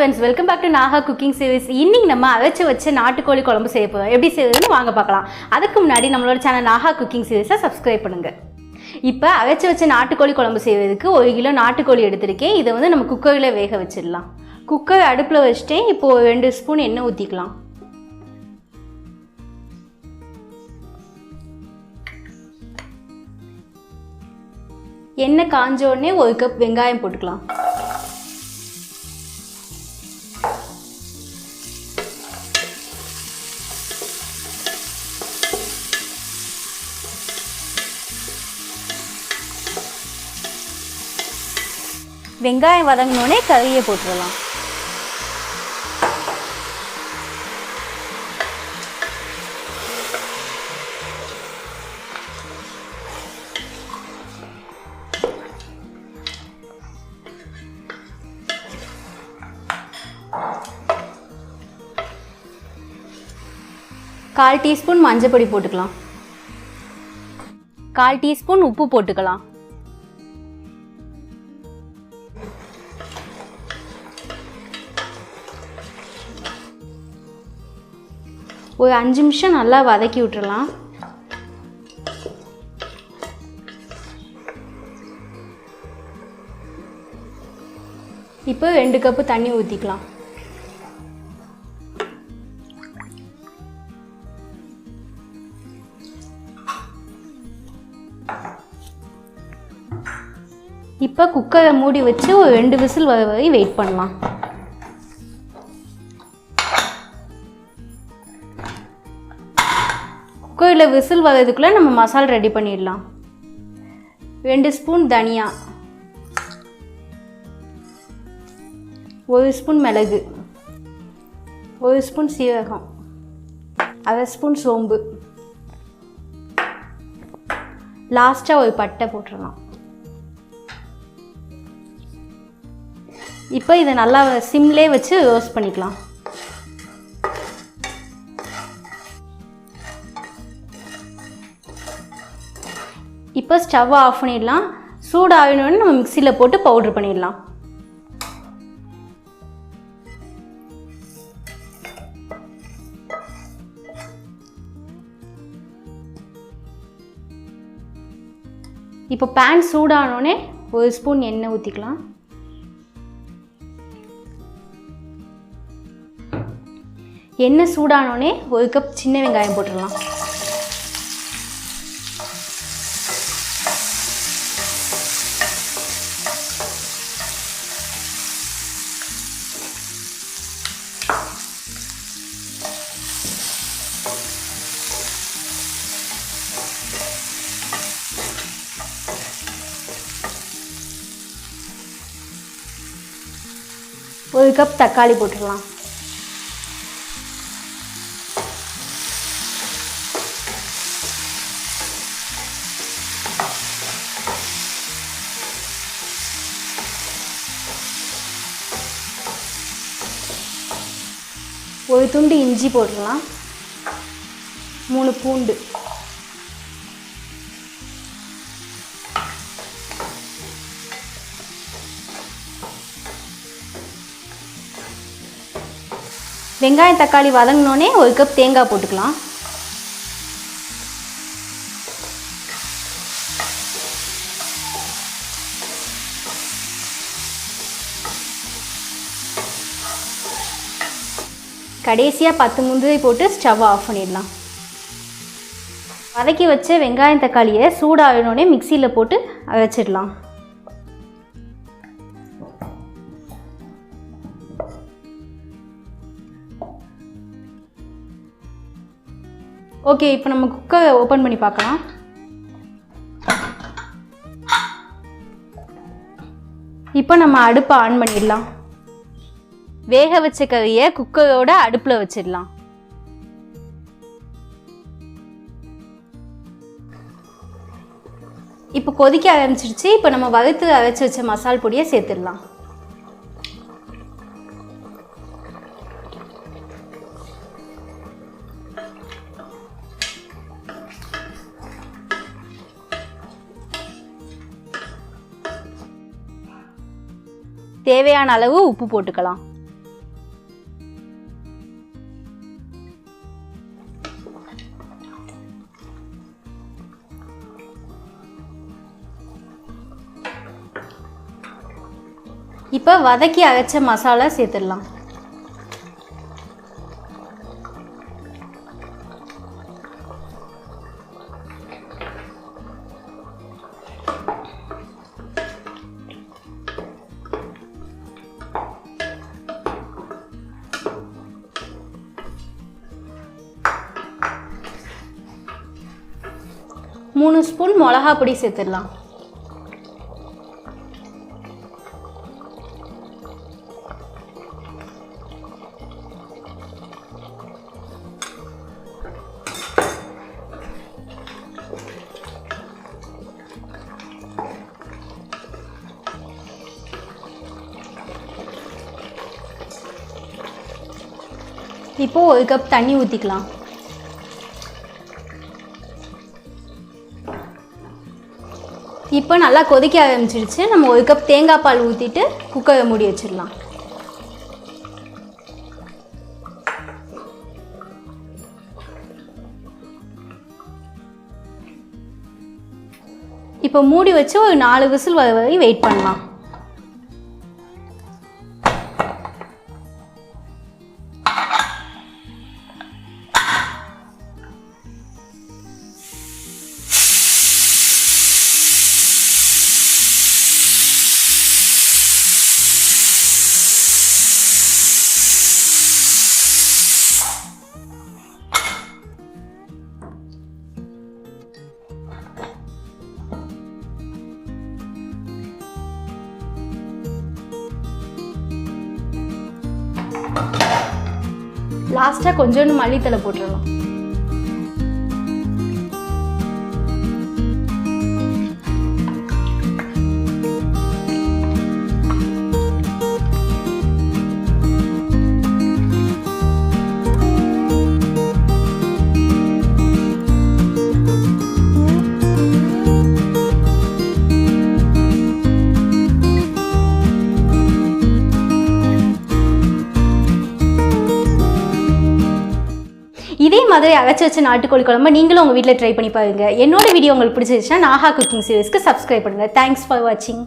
friends, welcome back to Naga Cooking Series. இன்னைக்கு நம்ம அரைச்சு வச்ச நாட்டுக்கோழி குழம்பு செய்ய போறோம். எப்படி செய்யறதுன்னு வாங்க பார்க்கலாம். அதுக்கு முன்னாடி நம்மளோட சேனல் Naga Cooking Series-ஐ subscribe பண்ணுங்க. இப்போ அரைச்சு வச்ச நாட்டுக்கோழி குழம்பு செய்யறதுக்கு 1 கிலோ நாட்டுக்கோழி எடுத்துருக்கேன். இதை வந்து நம்ம குக்கரில் வேக வச்சிடலாம். குக்கர் அடுப்பில் வச்சுட்டேன். இப்போ 2 ஸ்பூன் எண்ணெய் ஊற்றிக்கலாம். எண்ணெய் காஞ்ச உடனே 1 கப் வெங்காயம் போட்டுக்கலாம். வெங்காயம் வதங்கினோடனே கறியை போட்டுடலாம். கால் டீஸ்பூன் மஞ்சள் பொடி போட்டுக்கலாம். 1/4 டீஸ்பூன் உப்பு போட்டுக்கலாம். ஒரு 5 நிமிஷம் நல்லா வதக்கி விட்டுறலாம். இப்போ 2 கப்பு தண்ணி ஊற்றிக்கலாம். இப்போ குக்கரை மூடி வச்சு ஒரு 2 விசில் வர வரை வெயிட் பண்ணலாம். குக்கரில் விசில் வர்றதுக்குள்ளே நம்ம மசாலா ரெடி பண்ணிடலாம். 2 ஸ்பூன் தனியா, 1 ஸ்பூன் மிளகு, 1 ஸ்பூன் சீரகம், 1/2 ஸ்பூன் சோம்பு, லாஸ்ட்டாக ஒரு பட்டை போட்டுடலாம். இப்போ இதை நல்லா சிம்லே வச்சு ரோஸ்ட் பண்ணிக்கலாம். இப்போ ஸ்டவ் ஆஃப் பண்ணிடலாம். சூடு ஆகணுன்னு நம்ம மிக்சியில் போட்டு பவுட்ரு பண்ணிடலாம். இப்போ பேன் சூடானோடனே 1 ஸ்பூன் எண்ணெய் ஊற்றிக்கலாம். எண்ணெய் சூடானோடனே 1 கப் சின்ன வெங்காயம் போட்டுடலாம். ஒரு கப் தக்காளி போட்டுடலாம். ஒரு துண்டு இஞ்சி போட்டுடலாம். 3 பூண்டு, வெங்காயம் தக்காளி வதங்கினோடனே 1 கப் தேங்காய் போட்டுக்கலாம். கடைசியாக 10 முந்திரி போட்டு ஸ்டவ் ஆஃப் பண்ணிடலாம். வதக்கி வச்ச வெங்காயம் தக்காளியை சூடாகணுன்னே மிக்சியில் போட்டு அரைச்சிடலாம். ஓகே, இப்போ நம்ம குக்கரை ஓப்பன் பண்ணி பார்க்கலாம். இப்போ நம்ம அடுப்பை ஆன் பண்ணிடலாம். வேக வச்ச கறியை குக்கரோட அடுப்பில் வச்சிடலாம். இப்போ கொதிக்க ஆரம்பிச்சிடுச்சு. இப்போ நம்ம வறுத்து அரைச்சி வச்ச மசால் பொடியை சேர்த்துடலாம். தேவையான அளவு உப்பு போட்டுக்கலாம். இப்போ வதக்கி அரைச்ச மசாலா சேர்த்துடலாம். மூணு ஸ்பூன் மிளகா பொடி சேர்த்துடலாம். இப்போ 1 கப் தண்ணி ஊற்றிக்கலாம். இப்போ நல்லா கொதிக்க ஆரம்பிச்சிடுச்சு. நம்ம 1 கப் தேங்காய் பால் ஊற்றிட்டு குக்கரை மூடி வச்சிடலாம். இப்போ மூடி வச்சு ஒரு 4 விசில் வர வரை வெயிட் பண்ணலாம். லாஸ்ட்டாக கொஞ்சோண்டு மல்லித்தலை போட்டுடலாம். இதே மாதிரி அரைச்சி வச்ச நாட்டுக்கோழி குழம்பு நீங்களும் உங்கள் வீட்டில் ட்ரை பண்ணி பாருங்க. என்னோட வீடியோ உங்களுக்கு பிடிச்சிருச்சுன்னா நாகா குக்கிங் சீரிஸ்க்கு சப்ஸ்கிரைப் பண்ணுங்கள். தேங்க்ஸ் ஃபார் வாட்சிங்.